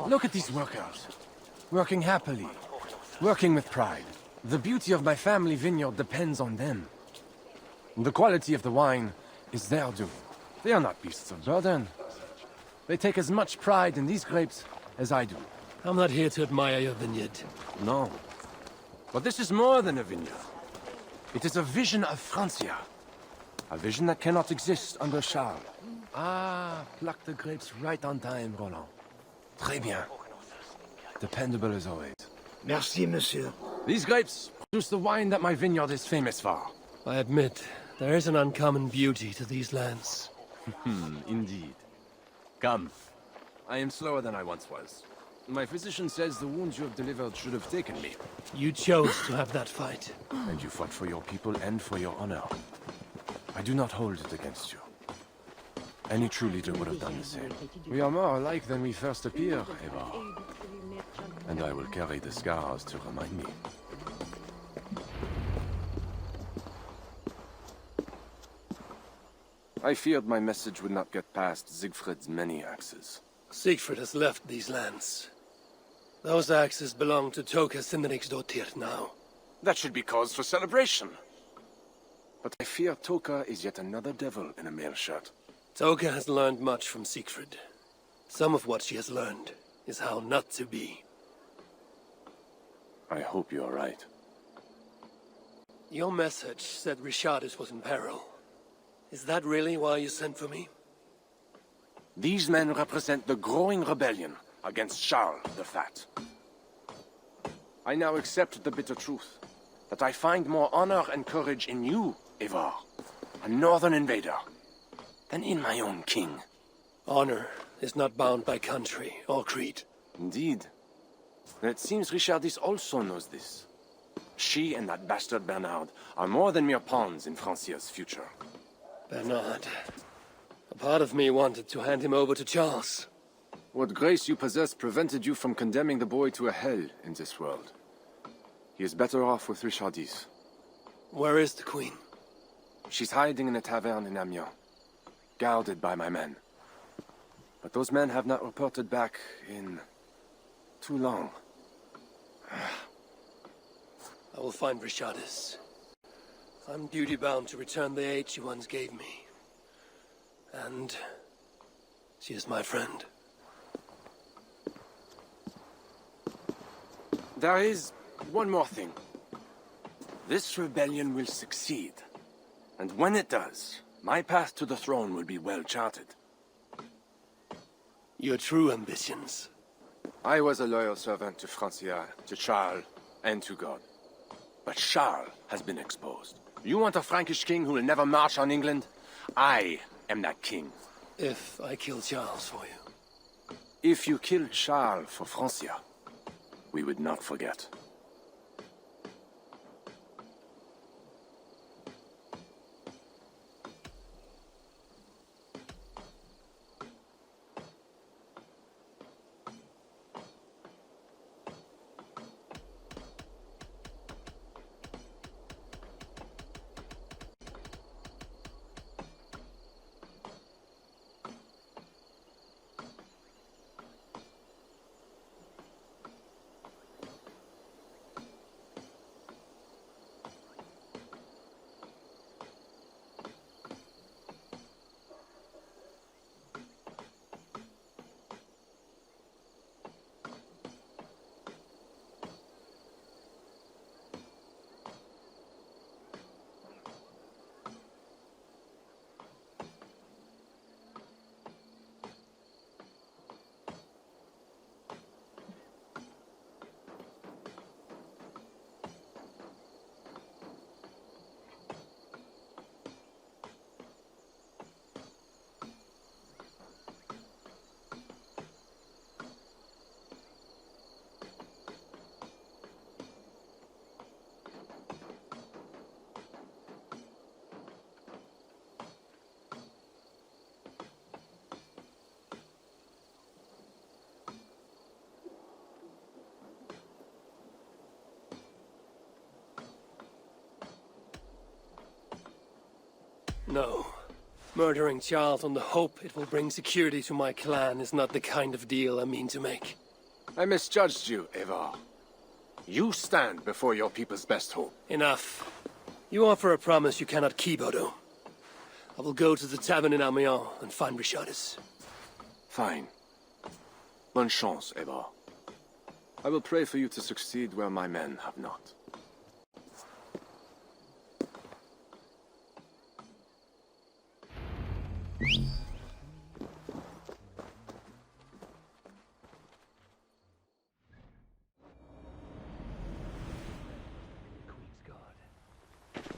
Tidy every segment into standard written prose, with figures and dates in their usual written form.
Look at these workers. Working happily. Working with pride. The beauty of my family vineyard depends on them. The quality of the wine is their doing. They are not beasts of burden. They take as much pride in these grapes as I do. I'm not here to admire your vineyard. No. But this is more than a vineyard. It is a vision of Francia. A vision that cannot exist under Charles. Ah, pluck the grapes right on time, Roland. Très bien. Dependable as always. Merci, monsieur. These grapes produce the wine that my vineyard is famous for. I admit, there is an uncommon beauty to these lands. Indeed. Come. I am slower than I once was. My physician says the wounds you have delivered should have taken me. You chose to have that fight. And you fought for your people and for your honor. I do not hold it against you. Any true leader would have done the same. We are more alike than we first appear, Eva. And I will carry the scars to remind me. I feared my message would not get past Siegfried's many axes. Siegfried has left these lands. Those axes belong to Toka Sindriksdottir now. That should be cause for celebration. But I fear Toka is yet another devil in a mail shirt. Toka has learned much from Siegfried. Some of what she has learned is how not to be. I hope you're right. Your message said Richardis was in peril. Is that really why you sent for me? These men represent the growing rebellion against Charles the Fat. I now accept the bitter truth that I find more honor and courage in you, Ivar, a northern invader, than in my own king. Honor is not bound by country or creed. Indeed. It seems Richardis also knows this. She and that bastard Bernard are more than mere pawns in Francia's future. Bernard. A part of me wanted to hand him over to Charles. What grace you possess prevented you from condemning the boy to a hell in this world. He is better off with Richardis. Where is the queen? She's hiding in a tavern in Amiens, guarded by my men. But those men have not reported back in too long. I will find Richardis. I'm duty-bound to return the aid she once gave me. And she is my friend. There is one more thing. This rebellion will succeed. And when it does, my path to the throne will be well charted. Your true ambitions. I was a loyal servant to Francia, to Charles, and to God. But Charles has been exposed. You want a Frankish king who will never march on England? I am that king. If I kill Charles for you. If you killed Charles for Francia, we would not forget. No. Murdering Charles on the hope it will bring security to my clan is not the kind of deal I mean to make. I misjudged you, Evar. You stand before your people's best hope. Enough. You offer a promise you cannot keep, Odo. I will go to the tavern in Amiens and find Richardis. Fine. Bonne chance, Evar. I will pray for you to succeed where my men have not.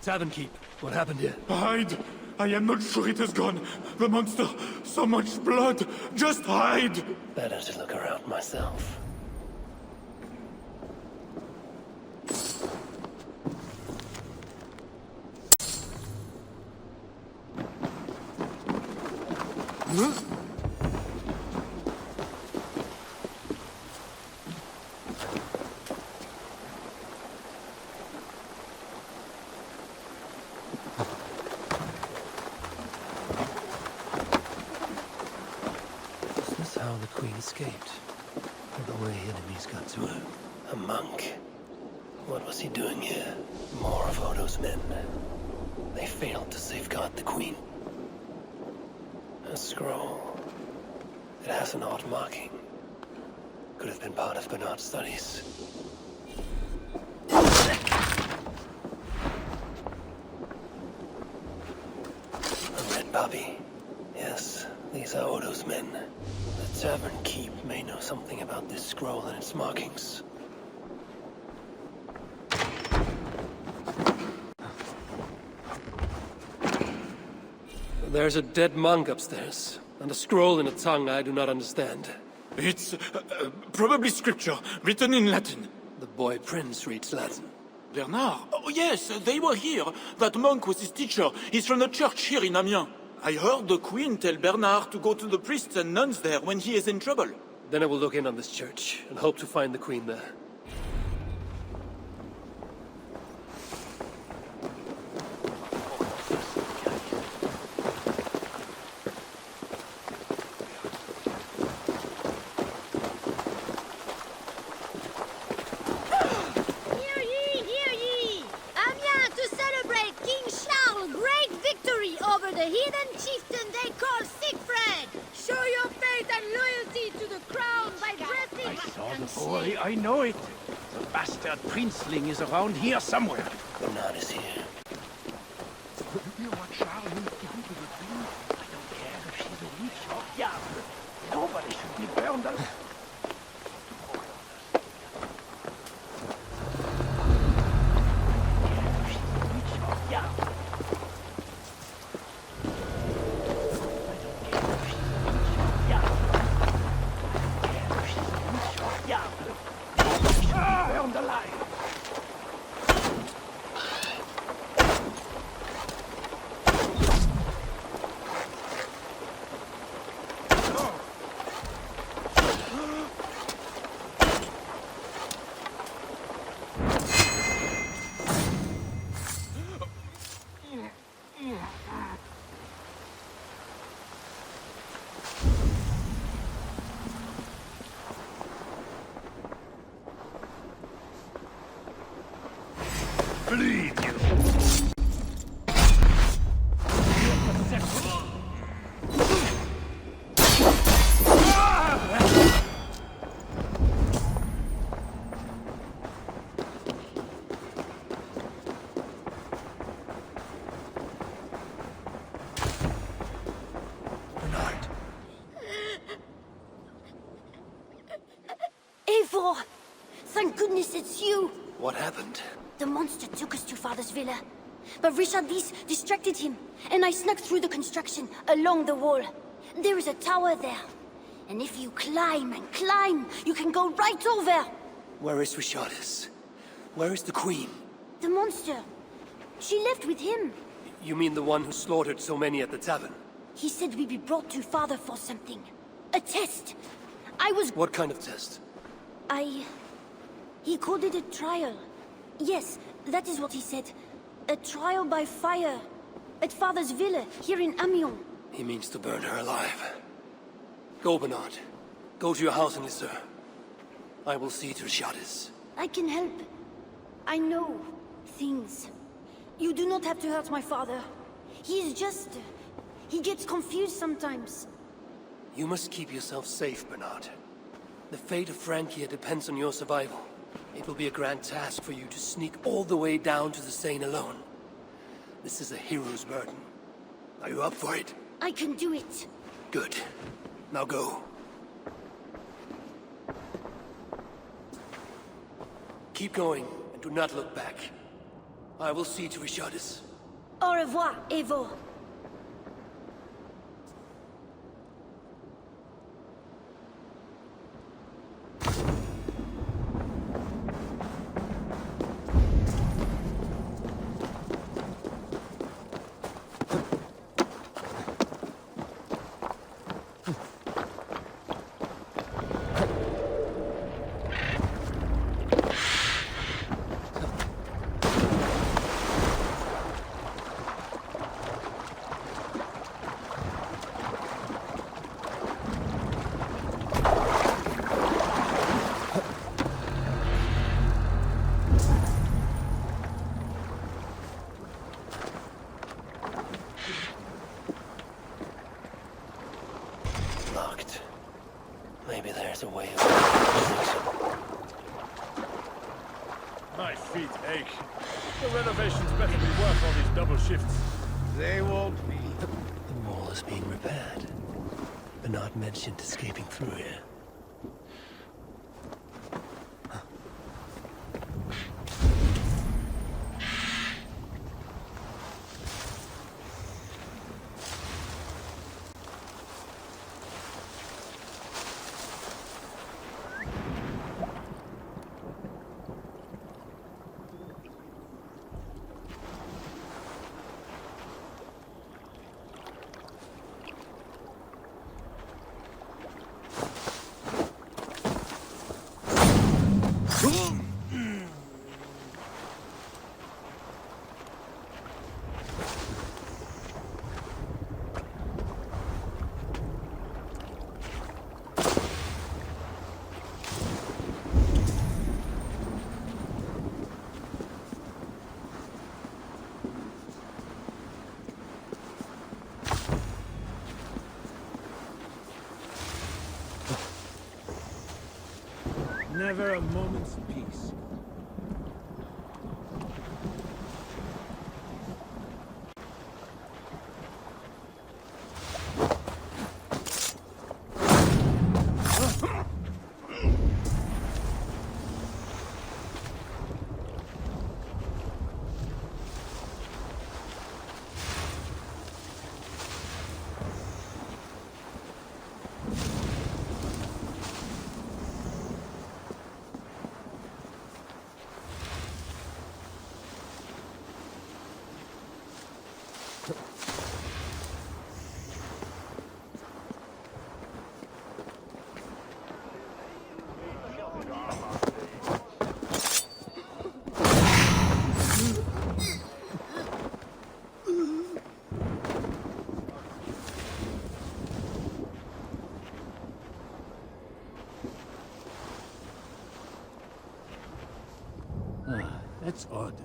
Tavern keep. What happened here? Hide! I am not sure it has gone. The monster, so much blood. Just hide! Better to look around myself. Is this how the Queen escaped? Or the way enemies got to her? A monk. What was he doing here? More of Odo's men. They failed to safeguard the Queen. A scroll. It has an odd marking. Could have been part of Bernard's studies. A red puppy. Yes, these are Odo's men. The tavern keep may know something about this scroll and its markings. There's a dead monk upstairs, and a scroll in a tongue I do not understand. It's probably scripture, written in Latin. The boy prince reads Latin. Bernard? Oh yes, they were here. That monk was his teacher. He's from the church here in Amiens. I heard the Queen tell Bernard to go to the priests and nuns there when he is in trouble. Then I will look in on this church, and hope to find the Queen there. Hear ye! Amiens to celebrate King Charles' great victory over the heathen chieftain they call Siegfried! Show your faith and loyalty to the crown by dressing I saw the boy, I know it. The bastard princeling is around here somewhere. Bernard is here. You know what Charles will do to the queen? I don't care if she's a witch or diable. Nobody should be burned alive. Burned alive. Bleed you. Bernard. Eivor! Thank goodness it's you! What happened? The monster took us to Father's villa. But Richardis distracted him, and I snuck through the construction, along the wall. There is a tower there. And if you climb and climb, you can go right over! Where is Richardis? Where is the Queen? The monster. She left with him. You mean the one who slaughtered so many at the tavern? He said we'd be brought to Father for something. A test. I was... What kind of test? He called it a trial. Yes, that is what he said. A trial by fire. At Father's villa, here in Amiens. He means to burn her alive. Go, Bernard. Go to your house in Lisseur. I will see to Richardis. I can help. I know things. You do not have to hurt my father. He is just... he gets confused sometimes. You must keep yourself safe, Bernard. The fate of Francia depends on your survival. It will be a grand task for you to sneak all the way down to the Seine alone. This is a hero's burden. Are you up for it? I can do it. Good. Now go. Keep going, and do not look back. I will see to Richardis. Au revoir, Evo. Locked. Maybe there's a way of... My feet ache. The renovations better be worth all these double shifts. They won't be. The wall is being repaired. Bernard mentioned escaping through here. Never a moment's peace. That's odd.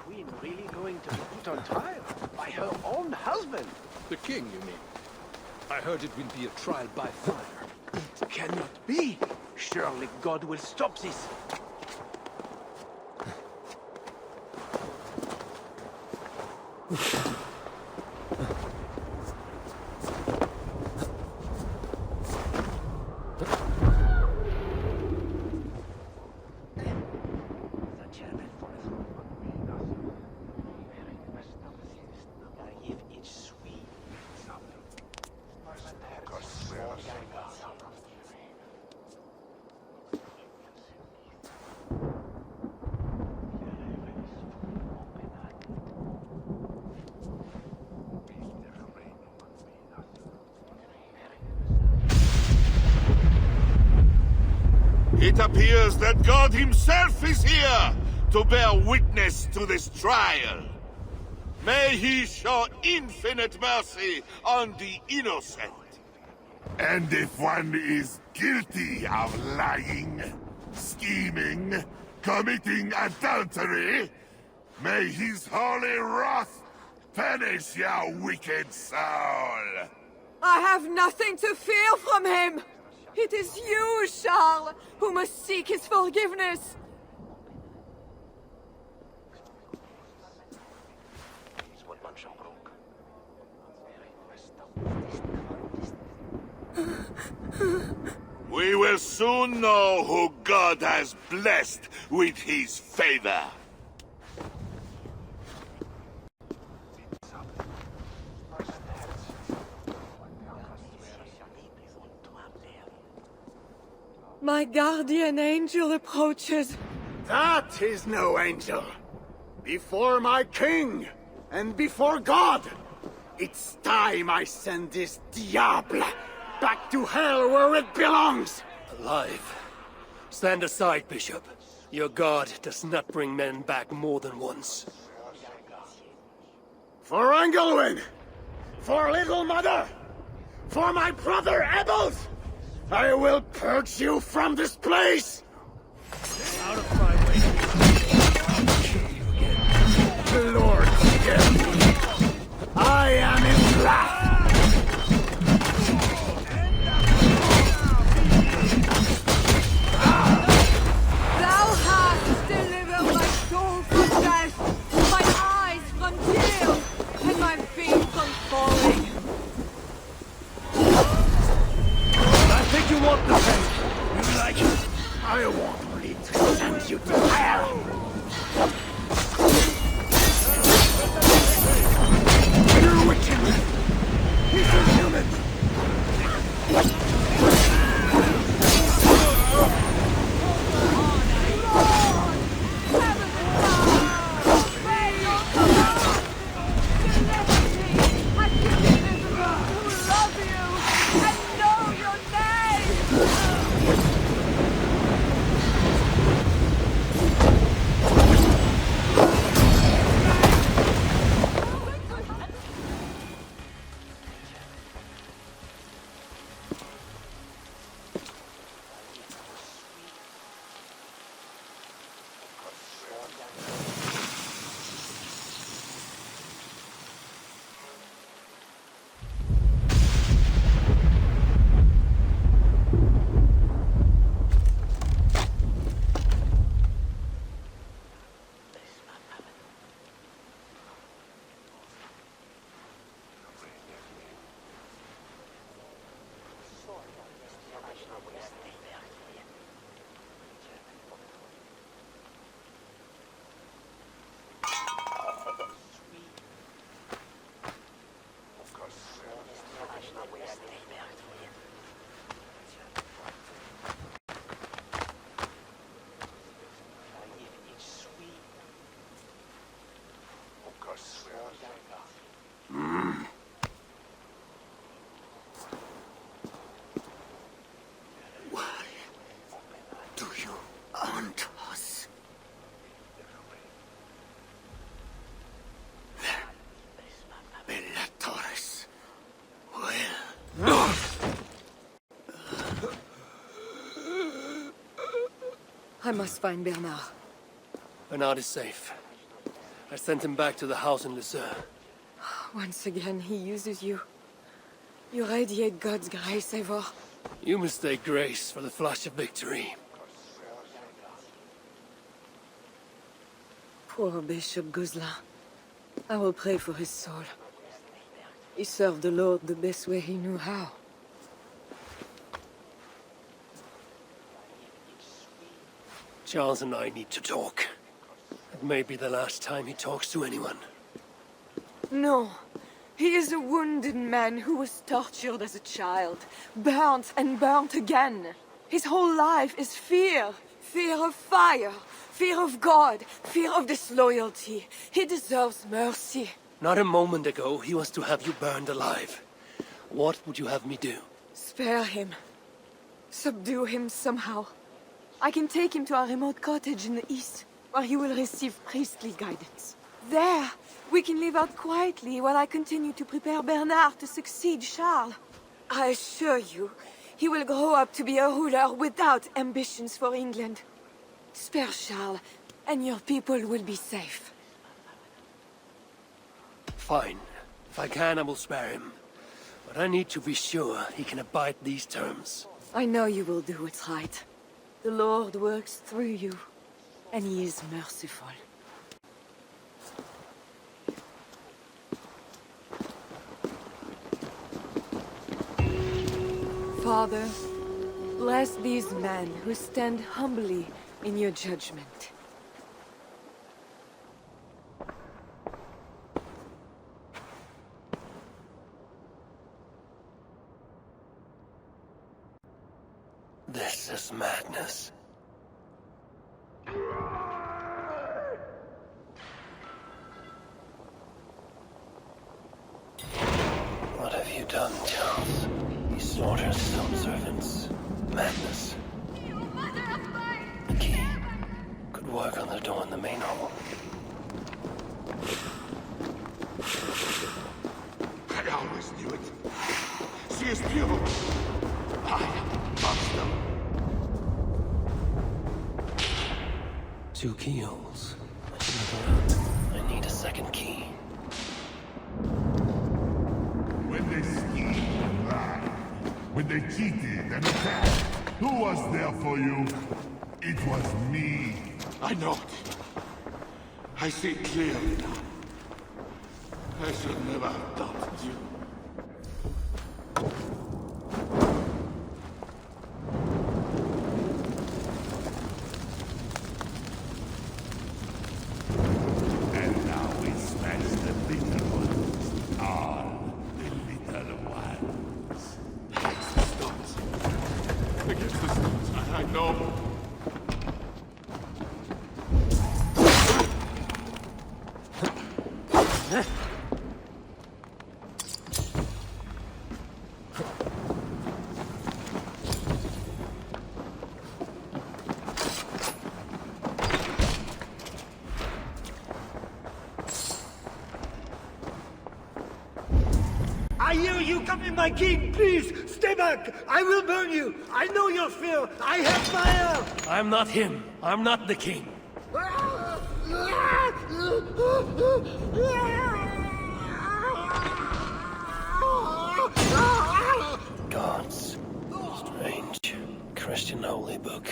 Queen really going to be put on trial by her own husband? The king, you mean? I heard it will be a trial by fire. It cannot be. Surely God will stop this. It appears that God himself is here to bear witness to this trial. May he show infinite mercy on the innocent. And if one is guilty of lying, scheming, committing adultery, may his holy wrath punish your wicked soul. I have nothing to fear from him! It is you, Charles, who must seek his forgiveness! We will soon know who God has blessed with his favor. My guardian angel approaches. That is no angel. Before my king, and before God, it's time I send this diable back to hell where it belongs. Alive. Stand aside, Bishop. Your God does not bring men back more than once. For Engelwin! For Little Mother! For my brother Ebels! I will purge you from this place! Out of my way. The Lord forgive me! I am his wrath! Thou hast delivered my soul from death, my eyes from tears, and my feet from falling. I think you want the pain. You like it? I want only to send you to hell! You're wicked! He's inhuman! I must find Bernard. Bernard is safe. I sent him back to the house in Lucerne. Once again, he uses you. You radiate God's grace, Eivor. You mistake grace for the flash of victory. Poor Bishop Guzla. I will pray for his soul. He served the Lord the best way he knew how. Charles and I need to talk. It may be the last time he talks to anyone. No. He is a wounded man who was tortured as a child, burnt and burnt again. His whole life is fear. Fear of fire, fear of God, fear of disloyalty. He deserves mercy. Not a moment ago, he was to have you burned alive. What would you have me do? Spare him. Subdue him somehow. I can take him to a remote cottage in the east, where he will receive priestly guidance. There, we can live out quietly while I continue to prepare Bernard to succeed Charles. I assure you, he will grow up to be a ruler without ambitions for England. Spare Charles, and your people will be safe. Fine. If I can, I will spare him. But I need to be sure he can abide these terms. I know you will do what's right. The Lord works through you, and he is merciful. Father, bless these men who stand humbly in your judgment. This is madness. What have you done, Charles? He slaughters some servants. Madness. The key could work on the door in the main hall. I always knew it. She is pure. I am a monster. 2 keyholes. I should look around. I need a second key. When they schemed and lied, when they cheated and attacked, who was there for you? It was me. I know it. I see clearly now. I should never have doubted you. And now we smash the little ones. All the little ones. Against the stones. Against the stones. I know. I hear you coming, my king! Please, stay back! I will burn you! I know your fear! I have fire! I'm not him. I'm not the king. Gods. Strange. Christian holy book.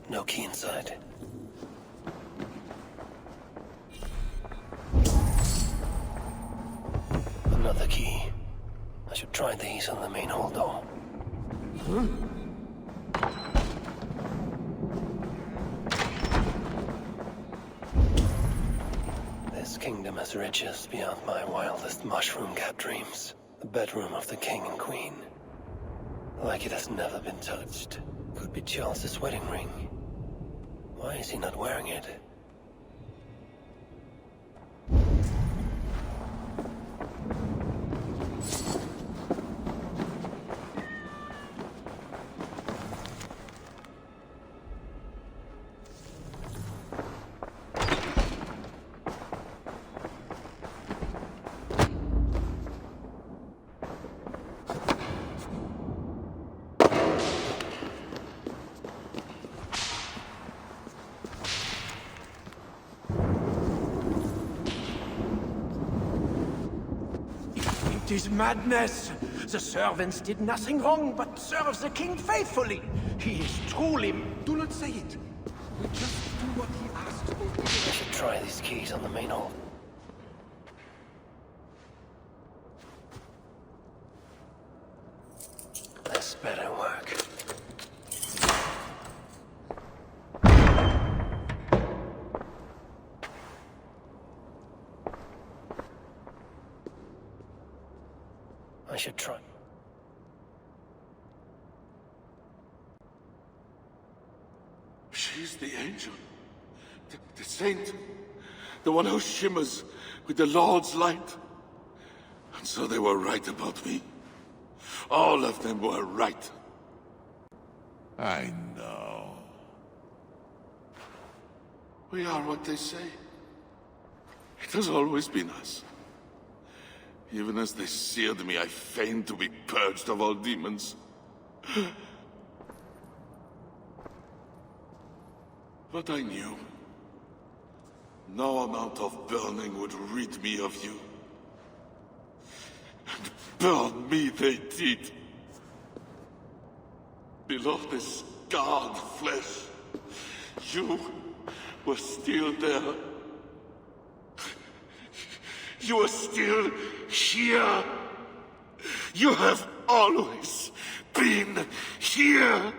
No key inside. Another key. I should try these on the main hall door. This kingdom has riches beyond my wildest mushroom-capped dreams. The bedroom of the king and queen. Like it has never been touched. Could be Charles's wedding ring. Why is he not wearing it? is madness. The servants did nothing wrong but serve the king faithfully. He is truly... Do not say it. We just do what he asked. I should try these keys on the main hall. This better work. I should try. She's the angel. The saint. The one who shimmers with the Lord's light. And so they were right about me. All of them were right. I know. We are what they say. It has always been us. Even as they seared me, I feigned to be purged of all demons. But I knew no amount of burning would rid me of you. And burn me they did. Below the scarred flesh, you were still there. You are still here. You have always been here.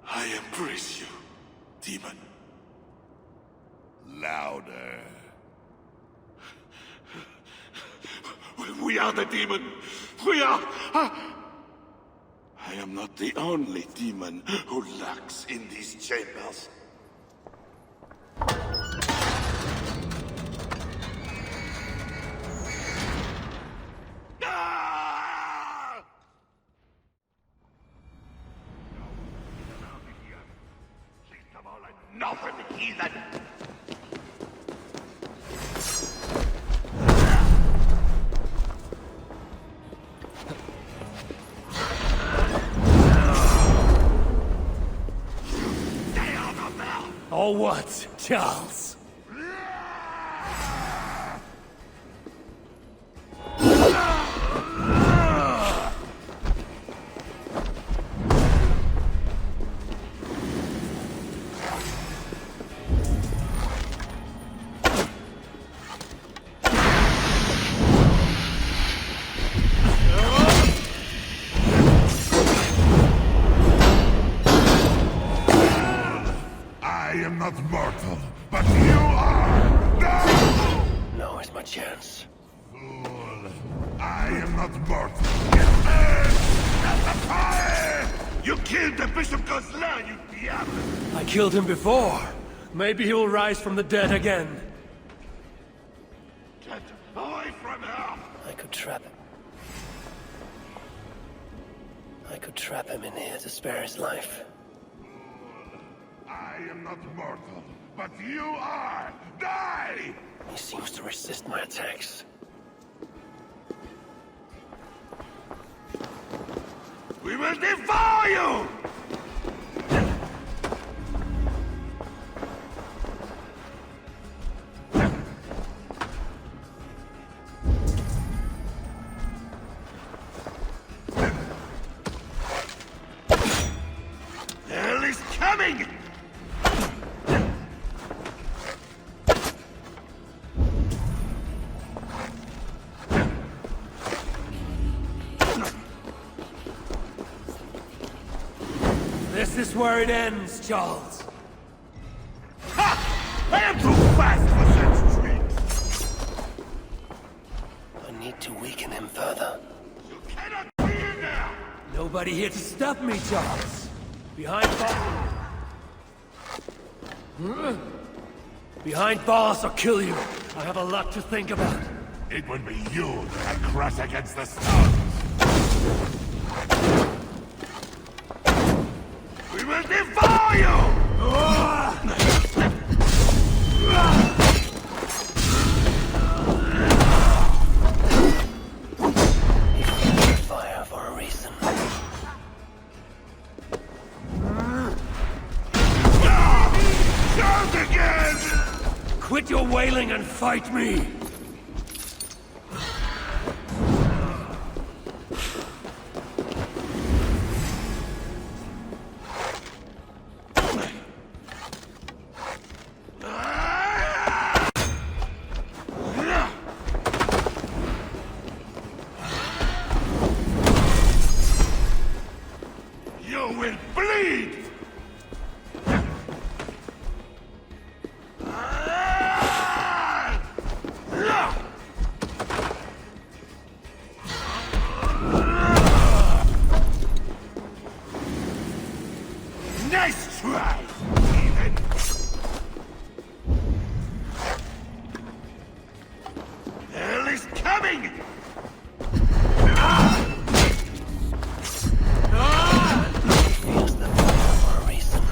I embrace you, demon. Louder. We are the demon. We are... I am not the only demon who lurks in these chambers. Nothing, heathen! Or what, Charles? I am not mortal, but you are! No! Now is my chance. Fool. I am not mortal. Get burned at the fire! You killed the Bishop Gosselin, you diable! I killed him before. Maybe he will rise from the dead again. Get away from her! I could trap him. I could trap him in here to spare his life. I am not mortal, but you are! Die! He seems to resist my attacks. We will devour you! Hell is coming! This is where it ends, Charles. Ha! I am too fast for such tricks! I need to weaken him further. You cannot be in there! Nobody here to stop me, Charles. Behind bars. Behind bars or kill you. I have a lot to think about. It would be you that I crush against the stars. We will devour you! Fire for a reason. Shout again! Quit your wailing and fight me! You will bleed! Nice try, Ethan! Hell is coming! Feels the fire for a reason.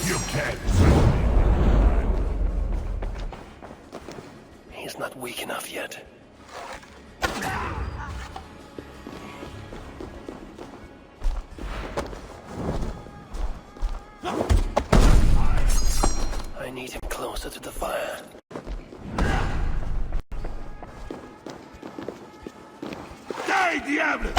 You can't trust me. He's not weak enough yet. I need him closer to the fire. Die, Diable!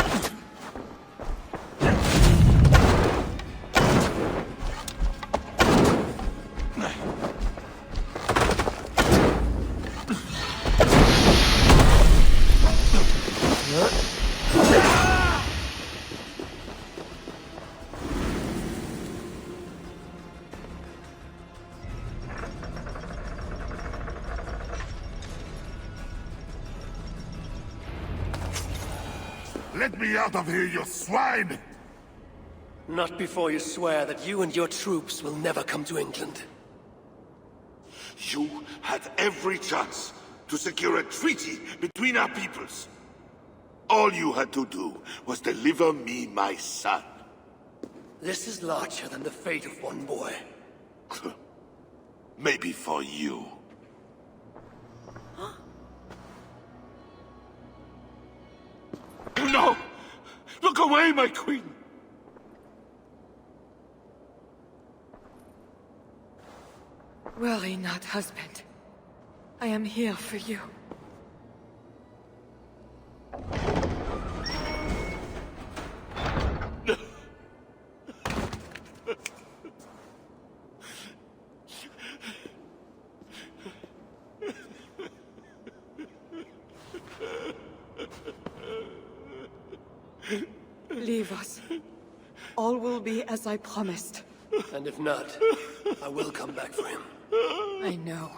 Let me out of here, you swine! Not before you swear that you and your troops will never come to England. You had every chance to secure a treaty between our peoples. All you had to do was deliver me my son. This is larger than the fate of one boy. Maybe for you. No! Look away, my queen! Worry not, husband. I am here for you. Leave us. All will be as I promised. And if not, I will come back for him. I know.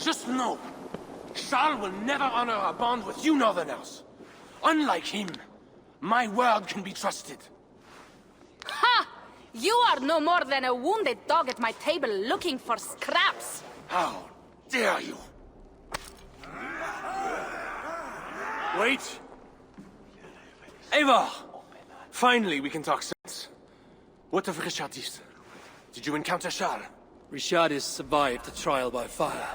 just know, Charles will never honor a bond with you Northerners. Unlike him, my word can be trusted. Ha! You are no more than a wounded dog at my table looking for scraps. How dare you? Wait! Eivor! Finally, we can talk sense. What of Richardis? Did you encounter Charles? Richardis survived the trial by fire.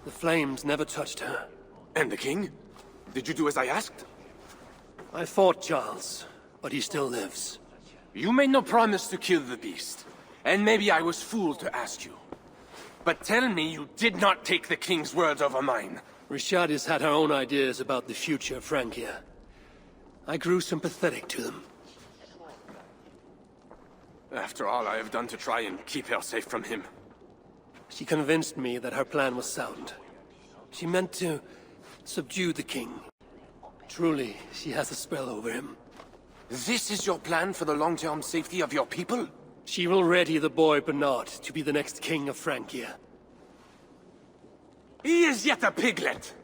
The flames never touched her. And the king? Did you do as I asked? I fought Charles, but he still lives. You made no promise to kill the beast, and maybe I was fooled to ask you. But tell me you did not take the king's words over mine. Richardis had her own ideas about the future of Francia. I grew sympathetic to them. After all I have done to try and keep her safe from him. She convinced me that her plan was sound. She meant to subdue the king. Truly, she has a spell over him. This is your plan for the long-term safety of your people? She will ready the boy Bernard to be the next king of Francia. He is yet a piglet!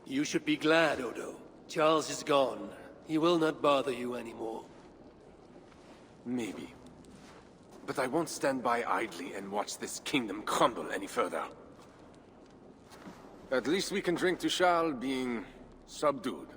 You should be glad, Odo. Charles is gone. He will not bother you anymore. Maybe. But I won't stand by idly and watch this kingdom crumble any further. At least we can drink to Charles being subdued.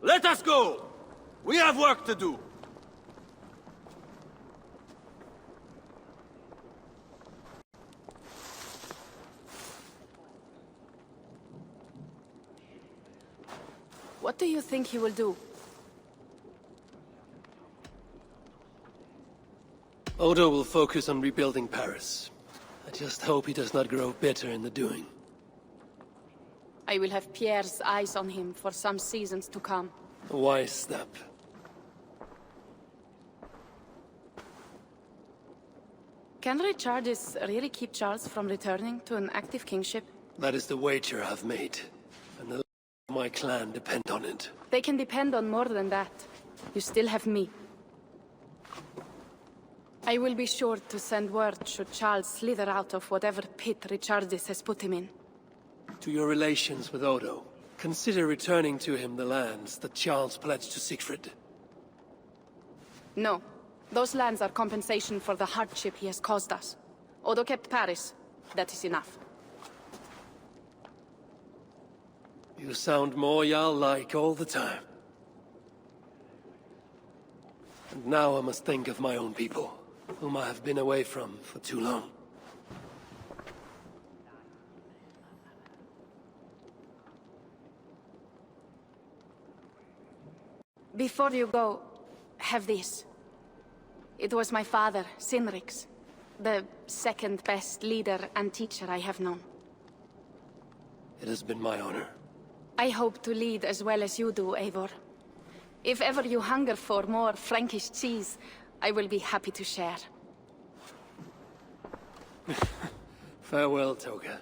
Let us go! We have work to do. What do you think he will do? Odo will focus on rebuilding Paris. I just hope he does not grow bitter in the doing. I will have Pierre's eyes on him for some seasons to come. A wise step. Can Richardis really keep Charles from returning to an active kingship? That is the wager I've made, and the life of my clan depend on it. They can depend on more than that. You still have me. I will be sure to send word should Charles slither out of whatever pit Richardis has put him in. To your relations with Odo, consider returning to him the lands that Charles pledged to Siegfried. No. Those lands are compensation for the hardship he has caused us. Odo kept Paris. That is enough. You sound more Jarl-like all the time. And now I must think of my own people, whom I have been away from for too long. Before you go, have this. It was my father, Sinrix, the second best leader and teacher I have known. It has been my honor. I hope to lead as well as you do, Eivor. If ever you hunger for more Frankish cheese, I will be happy to share. Farewell, Toga.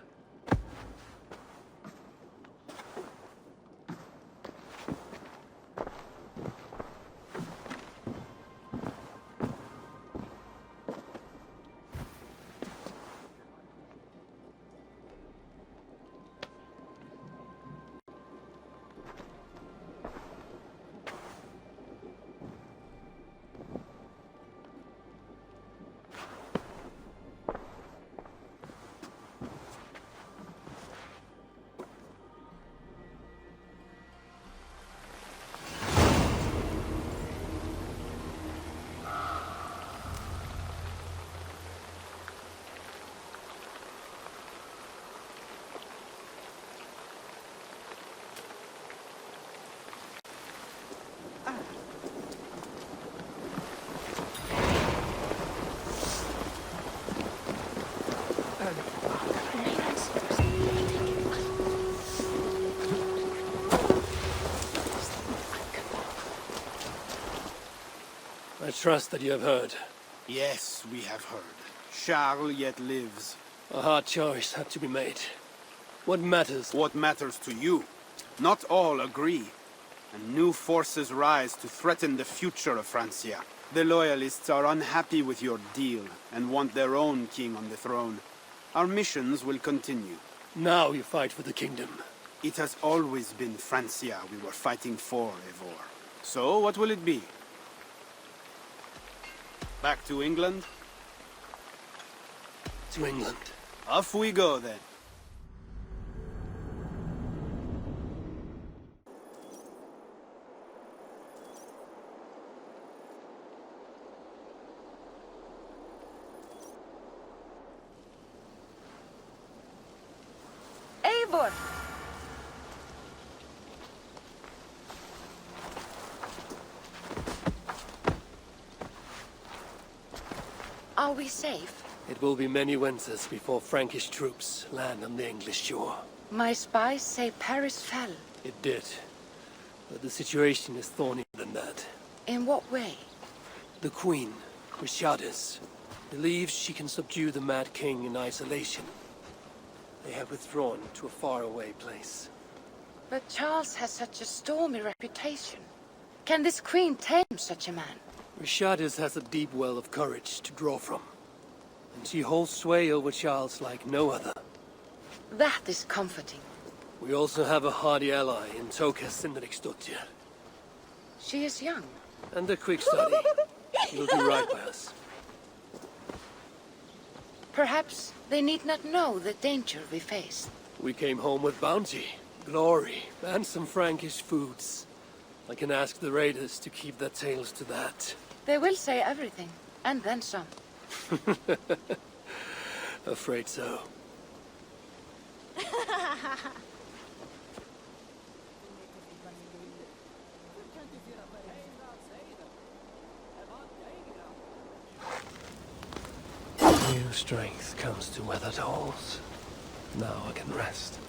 I trust that you have heard. Yes, we have heard. Charles yet lives. A hard choice had to be made. What matters? What matters to you? Not all agree. And new forces rise to threaten the future of Francia. The Loyalists are unhappy with your deal and want their own king on the throne. Our missions will continue. Now you fight for the kingdom. It has always been Francia we were fighting for, Eivor. So, what will it be? Back to England? To England. Off we go, then. Eivor! Are we safe? It will be many winters before Frankish troops land on the English shore. My spies say Paris fell. It did. But the situation is thornier than that. In what way? The Queen, Richardis, believes she can subdue the Mad King in isolation. They have withdrawn to a faraway place. But Charles has such a stormy reputation. Can this queen tame such a man? Richardis has a deep well of courage to draw from. And she holds sway over Charles like no other. That is comforting. We also have a hardy ally in Toka Sindriksdottir. She is young. And a quick study. She'll do right by us. Perhaps they need not know the danger we face. We came home with bounty, glory, and some Frankish foods. I can ask the raiders to keep their tails to that. They will say everything, and then some. Afraid so. New strength comes to weathered halls. Now I can rest.